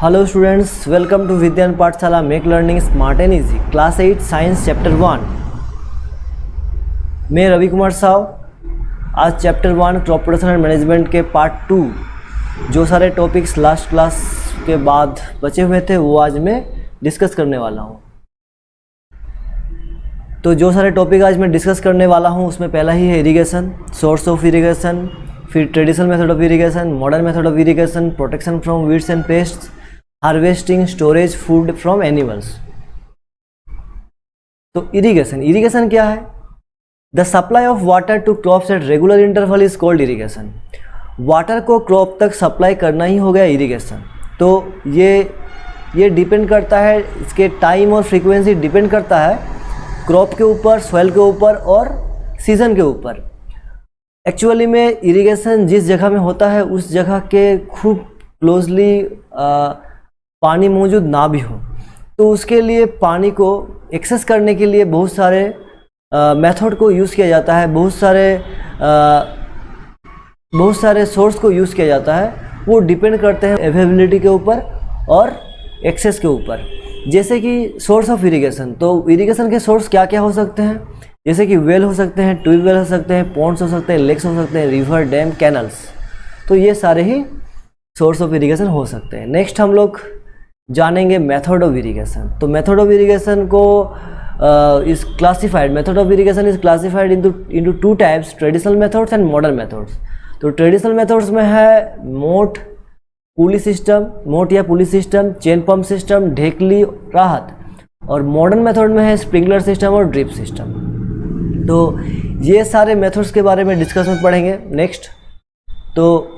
Hello students, welcome to विद्यान पाठशाला make learning smart and easy class 8 science chapter 1। मैं रवि कुमार साव। आज chapter 1 crop production and management के part 2 जो सारे टॉपिक्स लास्ट क्लास के बाद बचे हुए थे वो आज मैं डिस्कस करने वाला हूँ। तो जो सारे टॉपिक आज मैं डिस्कस करने वाला हूँ उसमें पहला ही है इरिगेशन, सोर्स ऑफ इरिगेशन, फिर traditional method of irrigation, modern method of irrigation, protection from weeds and pests, harvesting, storage food from animals. तो इरिगेशन क्या है? The supply of water to crops at regular interval is called irrigation. Water को crop तक supply करना ही हो गया irrigation. तो ये डिपेंड करता है, इसके टाइम और फ्रीक्वेंसी डिपेंड करता है क्रॉप के ऊपर, सॉइल के ऊपर और सीजन के ऊपर। एक्चुअली में इरिगेशन जिस जगह में होता है उस जगह के खूब क्लोजली पानी मौजूद ना भी हो, तो उसके लिए पानी को एक्सेस करने के लिए बहुत सारे मेथड को यूज़ किया जाता है, बहुत सारे सोर्स को यूज़ किया जाता है। वो डिपेंड करते हैं अवेलेबिलिटी के ऊपर और एक्सेस के ऊपर। जैसे कि सोर्स ऑफ इरिगेशन, तो इरिगेशन के सोर्स क्या क्या हो सकते हैं? जैसे कि वेल हो सकते हैं, ट्यूबवेल हो सकते हैं, पॉन्ड्स हो सकते हैं, लेक्स हो सकते हैं, रिवर, डैम, कैनल्स। तो ये सारे ही सोर्स ऑफ इरिगेशन हो सकते हैं। नेक्स्ट हम लोग जानेंगे मेथड ऑफ इरिगेशन। तो मेथड ऑफ इरिगेशन को method of irrigation is classified into two types, traditional methods and modern methods. तो ट्रेडिशनल मेथड्स में है मोट या pulley system, chain pump system, ढेकली, राहत। और मॉडर्न मेथड में है स्प्रिंकलर सिस्टम और ड्रिप सिस्टम। तो ये सारे मेथड्स के बारे में डिस्कशन पढ़ेंगे। नेक्स्ट तो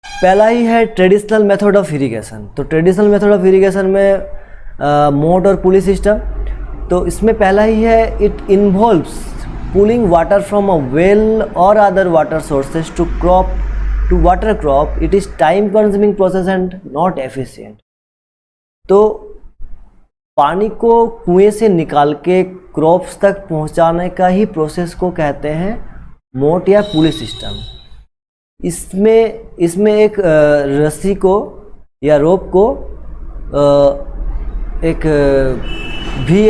पहला ही है ट्रेडिशनल मेथड ऑफ इरिगेशन। तो ट्रेडिशनल मेथड ऑफ इरिगेशन में मोट और पुली सिस्टम। तो इसमें पहला ही है, it involves pulling water from a well और other water sources to water crop. It is time consuming process and not efficient. तो पानी को कुएं से निकाल के क्रॉप्स तक पहुंचाने का ही प्रोसेस को कहते हैं मोट या पुली सिस्टम। इसमें एक रस्सी को या रोप को एक वी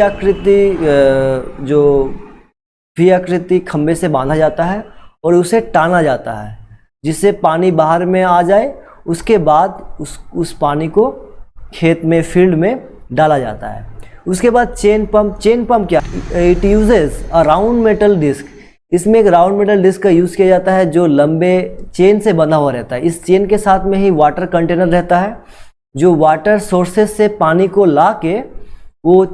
आकृति खंबे से बांधा जाता है और उसे टाना जाता है जिससे पानी बाहर में आ जाए। उसके बाद उस पानी को खेत में, फील्ड में डाला जाता है। उसके बाद चेन पंप क्या? It uses a round metal disc. इसमें एक राउंड मेटल डिस्क का यूज़ किया जाता है जो लंबे चेन से बंधा हुआ रहता है। इस चेन के साथ में ही वाटर कंटेनर रहता है जो वाटर सोर्सेज से पानी को ला के वो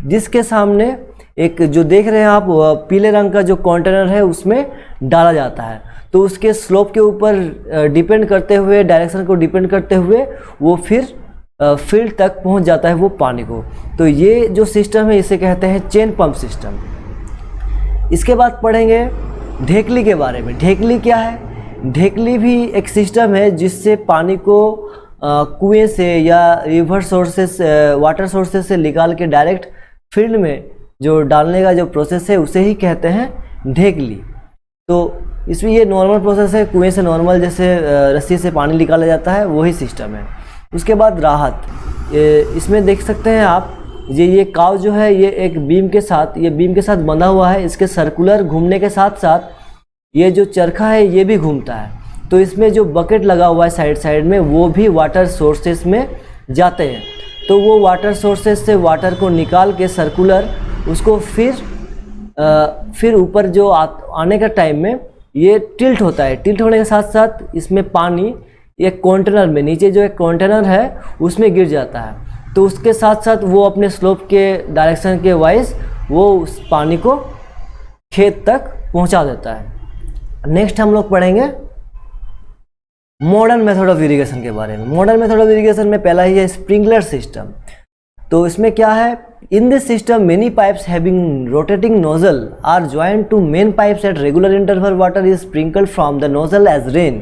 जिसके सामने एक जो देख रहे हैं आप पीले रंग का जो कंटेनर है उसमें डाला जाता है। तो उसके स्लोप के ऊपर डिपेंड करते हुए, डायरेक्शन को डिपेंड करते हुए वो फिर फील्ड तक पहुंच जाता है वो पानी को। तो ये जो सिस्टम है इसे कहते हैं चेन पंप सिस्टम। इसके बाद पढ़ेंगे ढेकली के बारे में। ढेकली क्या है? ढेकली भी एक सिस्टम है जिससे पानी को कुएं से या रिवर सोर्सेस, वाटर सोर्सेस से निकाल के डायरेक्ट फील्ड में जो डालने का जो प्रोसेस है उसे ही कहते हैं ढेकली। तो इसमें ये नॉर्मल प्रोसेस है, कुएं से नॉर्मल जैसे रस्सी से पानी निकाला जाता है वही सिस्टम है। उसके बाद राहत, इसमें देख सकते हैं आप ये काव जो है ये एक बीम के साथ बंधा हुआ है। इसके सर्कुलर घूमने के साथ साथ ये जो चरखा है ये भी घूमता है। तो इसमें जो बकेट लगा हुआ है साइड में वो भी वाटर सोर्सेस में जाते हैं। तो वो वाटर सोर्सेस से वाटर को निकाल के सर्कुलर उसको फिर ऊपर जो आने का टाइम में ये टिल्ट होता है। टिल्ट होने के साथ साथ इसमें पानी एक कंटेनर में, नीचे जो एक कंटेनर है उसमें गिर जाता है। तो उसके साथ साथ वो अपने स्लोप के डायरेक्शन के वाइज वो उस पानी को खेत तक पहुंचा देता है। नेक्स्ट हम लोग पढ़ेंगे मॉडर्न मेथड ऑफ इरिगेशन के बारे में। मॉडर्न मेथड ऑफ इरिगेशन में पहला ही है स्प्रिंकलर सिस्टम। तो इसमें क्या है? In this system many pipes having rotating nozzle are joint to main pipes at regular interval. Water is sprinkled from the nozzle as rain.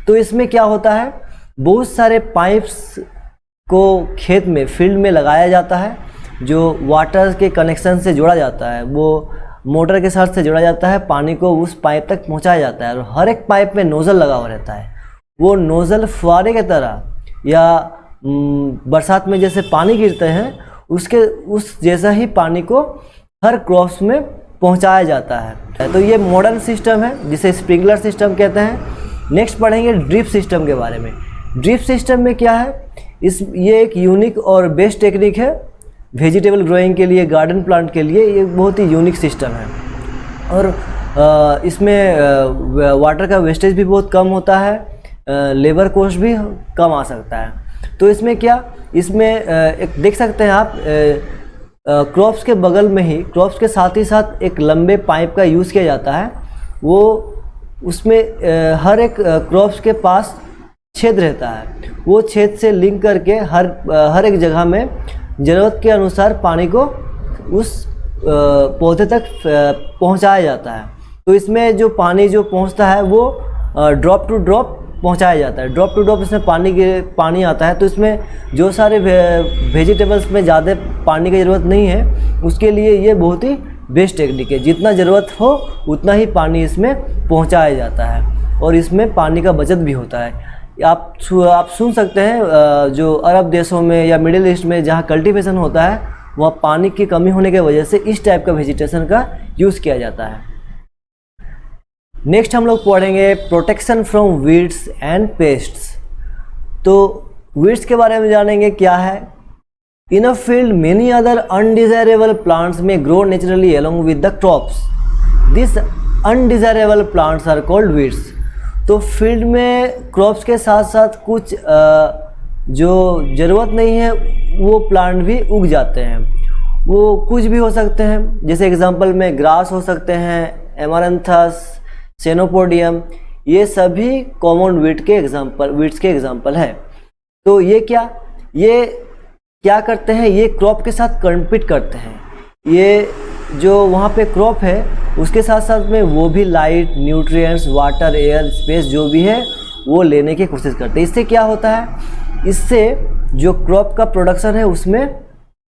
तो इसमें क्या होता है? बहुत सारे पाइप्स को खेत में, फील्ड में लगाया जाता है जो वाटर के कनेक्शन से जोड़ा जाता है। वो मोटर के साथ से जोड़ा जाता है, पानी को उस पाइप तक पहुंचाया जाता है और हर एक पाइप में नोज़ल लगा हुआ रहता है। वो नोज़ल फुहारे की तरह या बरसात में जैसे पानी गिरते हैं उस जैसा ही पानी को हर क्रॉप्स में पहुंचाया जाता है। तो ये मॉडर्न सिस्टम है जिसे स्प्रिंकलर सिस्टम कहते हैं। नेक्स्ट पढ़ेंगे ड्रिप सिस्टम के बारे में। ड्रिप सिस्टम में क्या है, ये एक यूनिक और बेस्ट टेक्निक है वेजिटेबल ग्रोइंग के लिए, गार्डन प्लांट के लिए। ये बहुत ही यूनिक सिस्टम है और इसमें वाटर का वेस्टेज भी बहुत कम होता है, लेबर कॉस्ट भी कम आ सकता है। तो इसमें क्या, इसमें एक देख सकते हैं आप, क्रॉप्स के बगल में ही, क्रॉप्स के साथ ही साथ एक लंबे पाइप का यूज़ किया जाता है। वो उसमें हर एक क्रॉप्स के पास छेद रहता है, वो छेद से लिंक करके हर एक जगह में ज़रूरत के अनुसार पानी को उस पौधे तक पहुंचाया जाता है। तो इसमें जो पानी जो पहुंचता है वो ड्रॉप टू ड्रॉप पहुंचाया जाता है। ड्रॉप टू ड्रॉप इसमें पानी आता है। तो इसमें जो सारे वेजिटेबल्स में ज़्यादा पानी की ज़रूरत नहीं है, उसके लिए ये बहुत ही बेस्ट टेक्निक है। जितना ज़रूरत हो उतना ही पानी इसमें पहुंचाया जाता है और इसमें पानी का बचत भी होता है। आप सुन सकते हैं जो अरब देशों में या मिडिल ईस्ट में जहाँ कल्टीवेशन होता है, वहाँ पानी की कमी होने की वजह से इस टाइप का वेजिटेशन का यूज़ किया जाता है। नेक्स्ट हम लोग पढ़ेंगे protection from weeds and pests. तो वीड्स के बारे में जानेंगे क्या है। In a field many other undesirable plants may grow naturally along with the crops. This undesirable plants are called weeds. तो फील्ड में क्रॉप्स के साथ साथ कुछ जो ज़रूरत नहीं है वो प्लांट भी उग जाते हैं। वो कुछ भी हो सकते हैं, जैसे एग्जांपल में ग्रास हो सकते हैं, एमारंथस, सेनोपोडियम, ये सभी कॉमन वीड्स के एग्जांपल है। तो ये क्या करते हैं, ये क्रॉप के साथ कम्पीट करते हैं। ये जो वहाँ पे क्रॉप है उसके साथ साथ में वो भी light, nutrients, water, air, space जो भी है वो लेने की कोशिश करते हैं। इससे क्या होता है, इससे जो क्रॉप का प्रोडक्शन है उसमें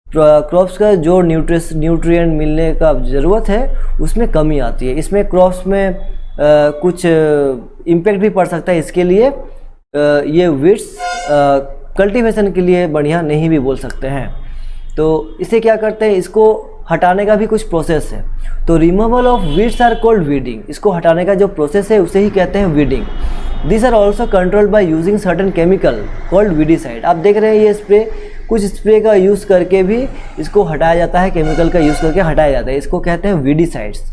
क्रॉप्स का जो न्यूट्रिएंट मिलने का ज़रूरत है उसमें कमी आती है। इसमें क्रॉप्स में कुछ इम्पैक्ट भी पड़ सकता है। इसके लिए ये वीड्स कल्टीवेशन के लिए बढ़िया नहीं भी बोल सकते हैं। तो इसे क्या करते हैं, इसको हटाने का भी कुछ प्रोसेस है। तो removal of weeds are called weeding. इसको हटाने का जो प्रोसेस है उसे ही कहते हैं weeding. This are also controlled by using certain chemical called weedicide. आप देख रहे हैं ये स्प्रे, कुछ स्प्रे का यूज़ करके भी इसको हटाया जाता है, केमिकल का यूज़ करके हटाया जाता है। इसको कहते हैं वीडिसाइड्स।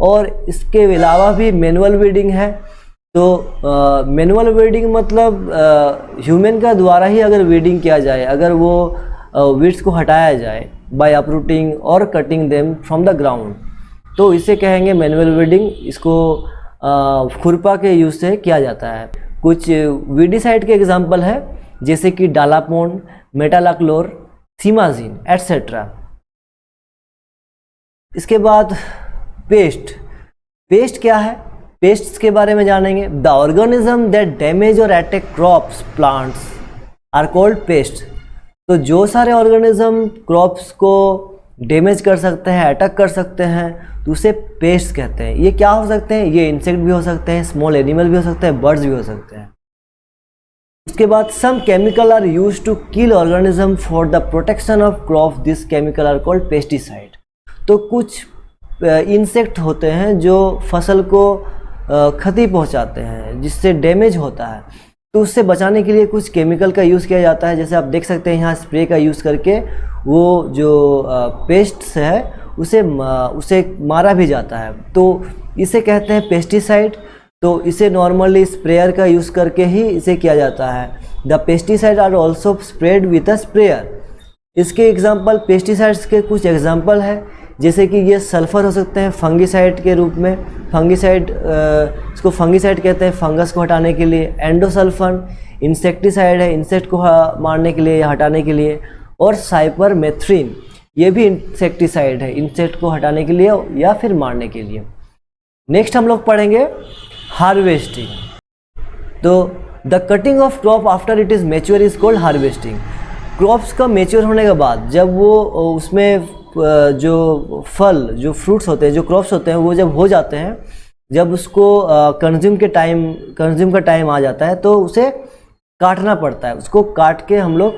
और इसके अलावा भी मैनुअल वीडिंग है। तो मैनुअल वीडिंग मतलब ह्यूमन का द्वारा ही अगर वीडिंग किया जाए, अगर वो वीड्स को हटाया जाए बाय अपरूटिंग और cutting them from the ground, तो इसे कहेंगे मैनुअल वीडिंग। इसको खुरपा के यूज़ से किया जाता है। कुछ वीडिसाइड के एग्जांपल है जैसे कि डालापोन, मेटालाक्लोर, सीमाजीन एट्सेट्रा। इसके बाद पेस्ट क्या है, पेस्ट्स के बारे में जानेंगे। द ऑर्गेनिज्म दैट डैमेज और attack crops plants are called pest. तो जो सारे ऑर्गेनिज्म क्रॉप्स को डैमेज कर सकते हैं, अटैक कर सकते हैं, तो उसे पेस्ट कहते हैं। ये क्या हो सकते हैं, ये इंसेक्ट भी हो सकते हैं, स्मॉल एनिमल भी हो सकते हैं, बर्ड्स भी हो सकते हैं। उसके बाद some chemical are used to kill organism for the protection of crop. This chemical are called pesticide. तो कुछ इंसेक्ट होते हैं जो फसल को क्षति पहुंचाते हैं, जिससे डैमेज होता है। तो उससे बचाने के लिए कुछ केमिकल का यूज़ किया जाता है। जैसे आप देख सकते हैं यहाँ स्प्रे का यूज़ करके वो जो पेस्ट्स है उसे मारा भी जाता है। तो इसे कहते हैं पेस्टिसाइड। तो इसे नॉर्मली स्प्रेयर का यूज़ करके ही इसे किया जाता है। The pesticide are also spread with a sprayer. इसके एग्जाम्पल, पेस्टिसाइड्स के कुछ एग्जाम्पल है जैसे कि ये सल्फ़र हो सकते हैं फंगिसाइड के रूप में। फंगिसाइड, इसको फंगिसाइड कहते हैं फंगस को हटाने के लिए। एंडोसल्फन इंसेक्टिसाइड है, इंसेक्ट को मारने के लिए या हटाने के लिए। और साइपरमेथ्रिन, ये भी इंसेक्टिसाइड है, इंसेक्ट को हटाने के लिए या फिर मारने के लिए। नेक्स्ट हम लोग पढ़ेंगे हार्वेस्टिंग। तो the cutting of crop after it is mature is called harvesting. Crops का मैच्योर होने के बाद जब वो उसमें जो फल, जो फ्रूट्स होते हैं, जो क्रॉप्स होते हैं, वो जब हो जाते हैं, जब उसको कंज्यूम का टाइम आ जाता है, तो उसे काटना पड़ता है, उसको काट के हम लोग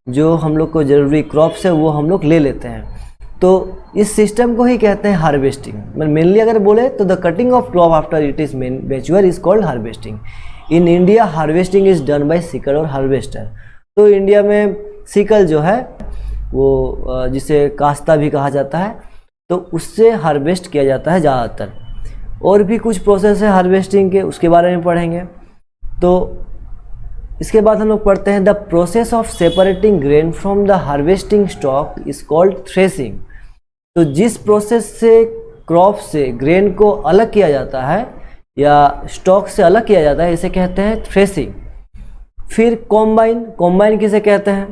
जो हम लोग को ज़रूरी क्रॉप्स है वो हम लोग ले लेते हैं। तो इस सिस्टम को ही कहते हैं हार्वेस्टिंग। मेनली अगर बोले तो the cutting of crop after it is mature is called harvesting. In India harvesting is done by sickle और हार्वेस्टर। तो इंडिया में सिकल जो है वो जिसे कास्ता भी कहा जाता है, तो उससे हार्वेस्ट किया जाता है ज़्यादातर। और भी कुछ प्रोसेस है हार्वेस्टिंग के, उसके बारे में पढ़ेंगे। तो इसके बाद हम लोग पढ़ते हैं the process of separating grain from the harvesting stock is called threshing. तो जिस प्रोसेस से क्रॉप से ग्रेन को अलग किया जाता है या स्टॉक से अलग किया जाता है, इसे कहते हैं थ्रेसिंग। फिर कॉम्बाइन, कॉम्बाइन किसे कहते हैं?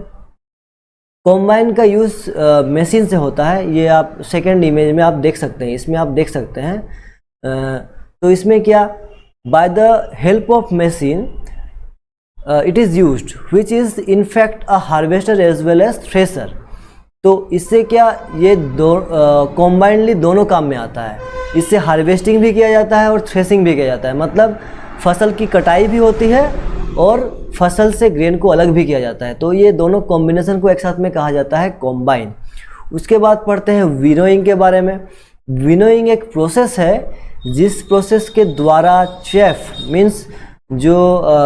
कॉम्बाइन का यूज़ मशीन से होता है। ये आप सेकेंड इमेज में आप देख सकते हैं, इसमें आप देख सकते हैं। तो इसमें क्या, by the help of machine it is used which is in fact a harvester as well as thresher. तो इससे क्या, ये कॉम्बाइनली दोनों काम में आता है। इससे हार्वेस्टिंग भी किया जाता है और थ्रेसिंग भी किया जाता है। मतलब फसल की कटाई भी होती है और फसल से ग्रेन को अलग भी किया जाता है। तो ये दोनों कॉम्बिनेशन को एक साथ में कहा जाता है कॉम्बाइन। उसके बाद पढ़ते हैं विनोइंग के बारे में। विनोइंग एक प्रोसेस है जिस प्रोसेस के द्वारा चेफ मीन्स जो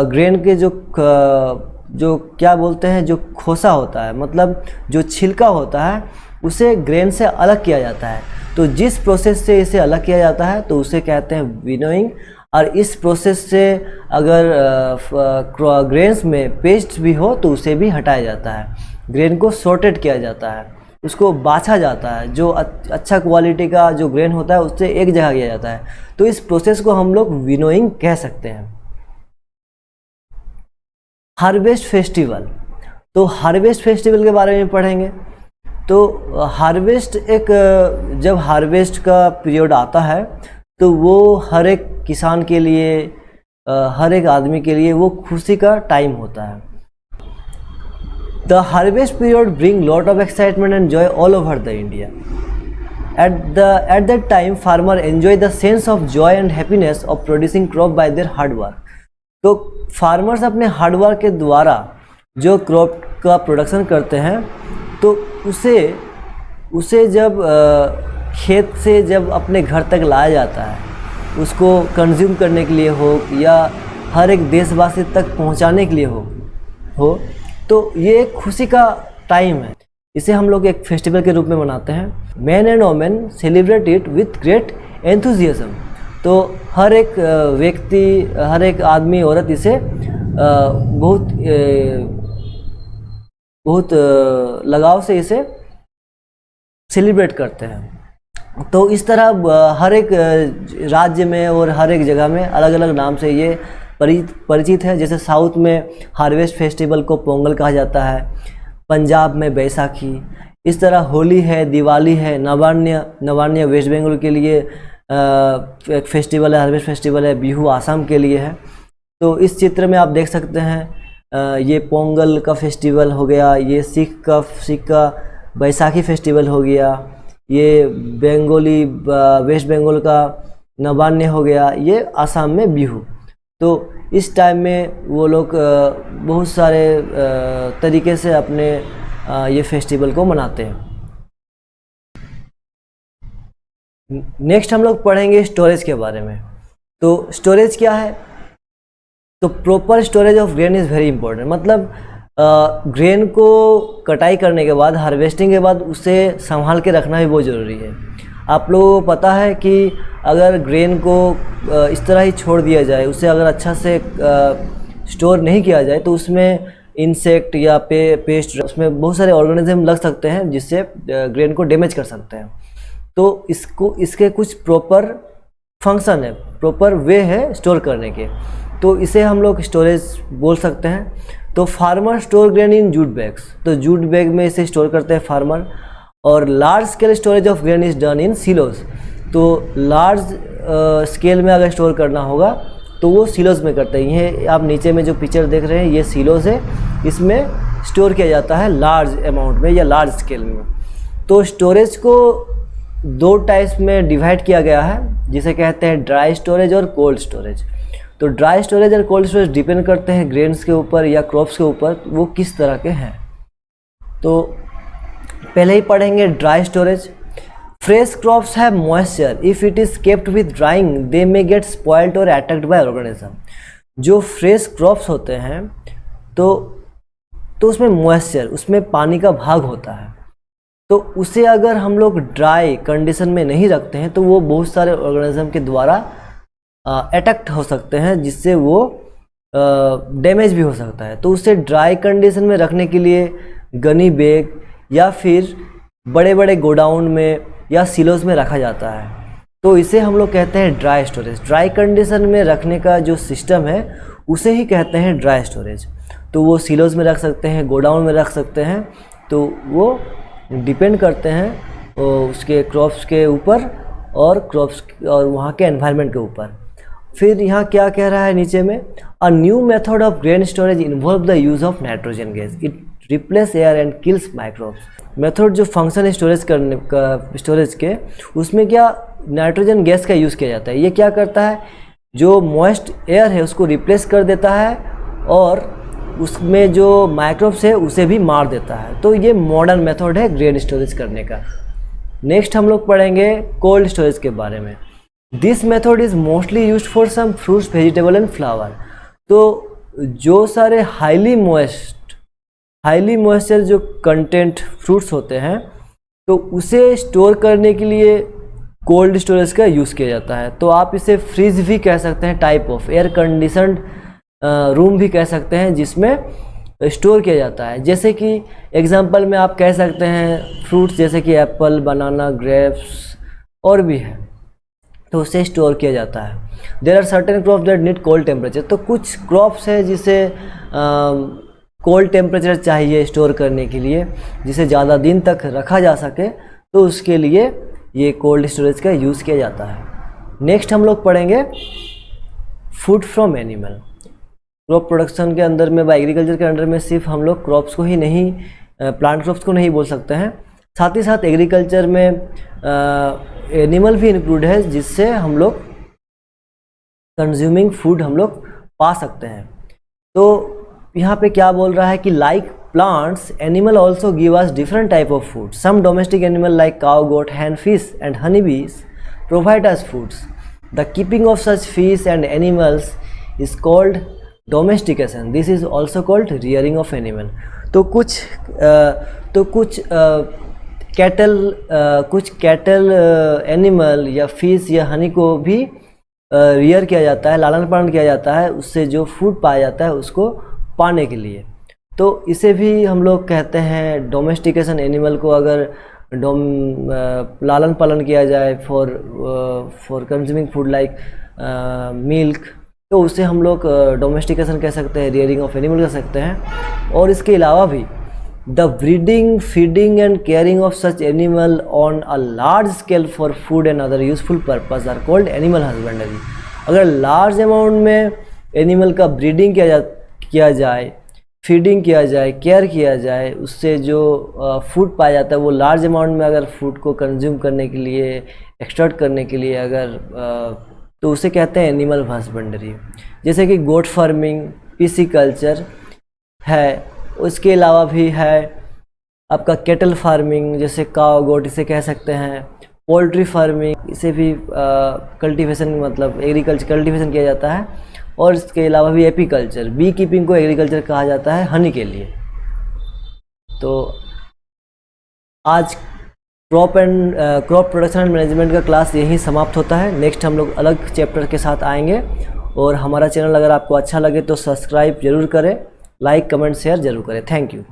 ग्रेन के जो क्या बोलते हैं, जो खोसा होता है, मतलब जो छिलका होता है, उसे ग्रेन से अलग किया जाता है। तो जिस प्रोसेस से इसे अलग किया जाता है तो उसे कहते हैं विनोइंग। और इस प्रोसेस से अगर ग्रेन्स में पेस्ट भी हो तो उसे भी हटाया जाता है। ग्रेन को सॉर्टेड किया जाता है, उसको बाछा जाता है। जो अच्छा क्वालिटी का जो ग्रेन होता है उससे एक जगह किया जाता है। तो इस प्रोसेस को हम लोग विनोइंग कह सकते हैं। हार्वेस्ट फेस्टिवल, तो हार्वेस्ट फेस्टिवल के बारे में पढ़ेंगे। तो हार्वेस्ट एक, जब हार्वेस्ट का पीरियड आता है तो वो हर एक किसान के लिए, हर एक आदमी के लिए वो खुशी का टाइम होता है। The harvest period bring lot of excitement and Joy all over the India. At that time farmer enjoy the sense of joy and happiness of producing crop by their hard work। तो farmers अपने hard work के द्वारा जो crop का production करते हैं तो उसे जब खेत से जब अपने घर तक लाया जाता है, उसको कंज्यूम करने के लिए हो या हर एक देशवासी तक पहुंचाने के लिए हो तो ये एक खुशी का टाइम है। इसे हम लोग एक फेस्टिवल के रूप में मनाते हैं। Man and women celebrate it with great enthusiasm. तो हर एक व्यक्ति, हर एक आदमी औरत इसे बहुत लगाव से इसे सेलिब्रेट करते हैं। तो इस तरह हर एक राज्य में और हर एक जगह में अलग अलग नाम से ये परिचित है। जैसे साउथ में हार्वेस्ट फेस्टिवल को पोंगल कहा जाता है, पंजाब में बैसाखी। इस तरह होली है, दिवाली है, नवान्य वेस्ट बंगाल के लिए एक फेस्टिवल है, हार्वेस्ट फेस्टिवल है। बिहू आसाम के लिए है। तो इस चित्र में आप देख सकते हैं ये पोंगल का फेस्टिवल हो गया, ये सिख का बैसाखी फेस्टिवल हो गया, ये बंगाली वेस्ट बंगाल का नवान्य हो गया, ये आसाम में बिहू। तो इस टाइम में वो लोग बहुत सारे तरीके से अपने ये फेस्टिवल को मनाते हैं। नेक्स्ट हम लोग पढ़ेंगे स्टोरेज के बारे में। तो स्टोरेज क्या है? तो proper storage of grain is very important. मतलब ग्रेन को कटाई करने के बाद, हार्वेस्टिंग के बाद उसे संभाल के रखना भी बहुत ज़रूरी है। आप लोगों को पता है कि अगर ग्रेन को इस तरह ही छोड़ दिया जाए, उसे अगर अच्छा से स्टोर नहीं किया जाए तो उसमें इंसेक्ट या पेस्ट, उसमें बहुत सारे ऑर्गेनिज्म लग सकते हैं जिससे ग्रेन को डैमेज कर सकते हैं। तो इसके कुछ प्रॉपर फंक्शन है, प्रॉपर वे है स्टोर करने के। तो इसे हम लोग स्टोरेज बोल सकते हैं। तो farmer store grain in jute bags. तो जूट बैग में इसे स्टोर करते हैं फार्मर। और large scale storage of grain is done in silos. तो लार्ज स्केल में अगर स्टोर करना होगा तो वो सिलोज में करते हैं। ये आप नीचे में जो पिक्चर देख रहे हैं ये सिलोज है, इसमें स्टोर किया जाता है लार्ज अमाउंट में या लार्ज स्केल में। तो स्टोरेज को दो टाइप्स में डिवाइड किया गया है जिसे कहते हैं ड्राई स्टोरेज और कोल्ड स्टोरेज। तो तो ड्राई स्टोरेज और कोल्ड स्टोरेज डिपेंड करते हैं ग्रेन्स के ऊपर या क्रॉप्स के ऊपर, वो किस तरह के हैं। तो पहले ही पढ़ेंगे dry storage. Fresh crops have moisture, if it is kept with drawing they may gate spoiled और अटैक्ड बाय ऑर्गेनिज्म। जो फ्रेश क्रॉप्स होते हैं तो उसमें मॉइस्चर, उसमें पानी का भाग होता है, तो उसे अगर हम लोग ड्राई कंडीशन में नहीं रखते हैं तो वो बहुत सारे ऑर्गेनिज्म के द्वारा अटैक्ट हो सकते हैं, जिससे वो डैमेज भी हो सकता है। तो उसे ड्राई कंडीशन में रखने के लिए गनी बैग या फिर बड़े बड़े गोडाउन में या सिलोज में रखा जाता है, तो इसे हम लोग कहते हैं ड्राई स्टोरेज। ड्राई कंडीशन में रखने का जो सिस्टम है उसे ही कहते हैं ड्राई स्टोरेज। तो वो सिलोज में रख सकते हैं, गोडाउन में रख सकते हैं, तो वो डिपेंड करते हैं उसके क्रॉप्स के ऊपर और क्रॉप्स और वहाँ के एनवायरनमेंट के ऊपर। फिर यहाँ क्या कह रहा है नीचे में, a new method of grain storage involve the use of nitrogen gas, it replace air and kills microbes. Method जो फंक्शन स्टोरेज करने का स्टोरेज के, उसमें क्या नाइट्रोजन गैस का यूज़ किया जाता है। ये क्या करता है, जो मॉइस्ट एयर है उसको रिप्लेस कर देता है और उसमें जो माइक्रोब्स है उसे भी मार देता है। तो ये मॉडर्न मेथड है ग्रेन स्टोरेज करने का। नेक्स्ट हम लोग पढ़ेंगे कोल्ड स्टोरेज के बारे में। This method is mostly used for some fruits, vegetable and flower. तो जो सारे हाईली मॉइस्चर जो कंटेंट फ्रूट्स होते हैं तो उसे स्टोर करने के लिए कोल्ड स्टोरेज का यूज़ किया जाता है। तो आप इसे फ्रिज भी कह सकते हैं, type of air conditioned room भी कह सकते हैं, जिसमें स्टोर किया जाता है। जैसे कि एग्जांपल में आप कह सकते हैं फ्रूट्स जैसे कि एप्पल, बनाना, ग्रेप्स और भी है, तो उसे स्टोर किया जाता है। There are certain crops that need cold temperature. तो कुछ क्रॉप्स है जिसे कोल्ड टेम्परेचर चाहिए स्टोर करने के लिए, जिसे ज़्यादा दिन तक रखा जा सके, तो उसके लिए ये कोल्ड स्टोरेज का यूज़ किया जाता है। नेक्स्ट हम लोग पढ़ेंगे food from animal. Crop production के अंदर में, एग्रीकल्चर के अंडर में सिर्फ हम लोग क्रॉप्स को ही नहीं, प्लांट क्रॉप्स को नहीं बोल सकते हैं, साथ ही साथ एग्रीकल्चर में एनिमल भी इंक्लूड है, जिससे हम लोग कंज्यूमिंग फूड हम लोग पा सकते हैं। तो यहाँ पे क्या बोल रहा है कि like plants, animal also give us different type of food. Some domestic animal like cow, goat, hen, fish and honeybees provide us foods. The keeping of such fish and animals is called domestication. This is also called rearing of animal. तो कुछ cattle animal या fish या हनी को भी rear किया जाता है, लालन पालन किया जाता है, उससे जो फूड पाया जाता है उसको पाने के लिए। तो इसे भी हम लोग कहते हैं डोमेस्टिकेशन। एनिमल को अगर लालन पालन किया जाए for consuming food like milk, तो उसे हम लोग डोमेस्टिकेशन कह सकते हैं, रियरिंग ऑफ एनिमल कह सकते हैं। और इसके अलावा भी the breeding, feeding and caring of such animal on a large scale for food and other useful purpose are called animal husbandry. अगर लार्ज अमाउंट में एनिमल का ब्रीडिंग किया जाए, फीडिंग किया जाए, केयर किया जाए, उससे जो फूड पाया जाता है वो लार्ज अमाउंट में अगर फूड को कंज्यूम करने के लिए, एक्सट्रैक्ट करने के लिए अगर तो उसे कहते हैं एनिमल हस्बेंडरी। जैसे कि गोट फार्मिंग, पीसी कल्चर है, उसके अलावा भी है आपका केटल फार्मिंग, जैसे काव गोट इसे कह सकते हैं, पोल्ट्री फार्मिंग, इसे भी कल्टीवेशन मतलब एग्रीकल्चर कल्टीवेशन किया जाता है। और इसके अलावा भी एपीकल्चर, बी कीपिंग को एग्रीकल्चर कहा जाता है हनी के लिए। तो आज क्रॉप प्रोडक्शन एंड मैनेजमेंट का क्लास यहीं समाप्त होता है। नेक्स्ट हम लोग अलग चैप्टर के साथ आएंगे। और हमारा चैनल अगर आपको अच्छा लगे तो सब्सक्राइब जरूर करें, लाइक कमेंट शेयर जरूर करें। Thank you.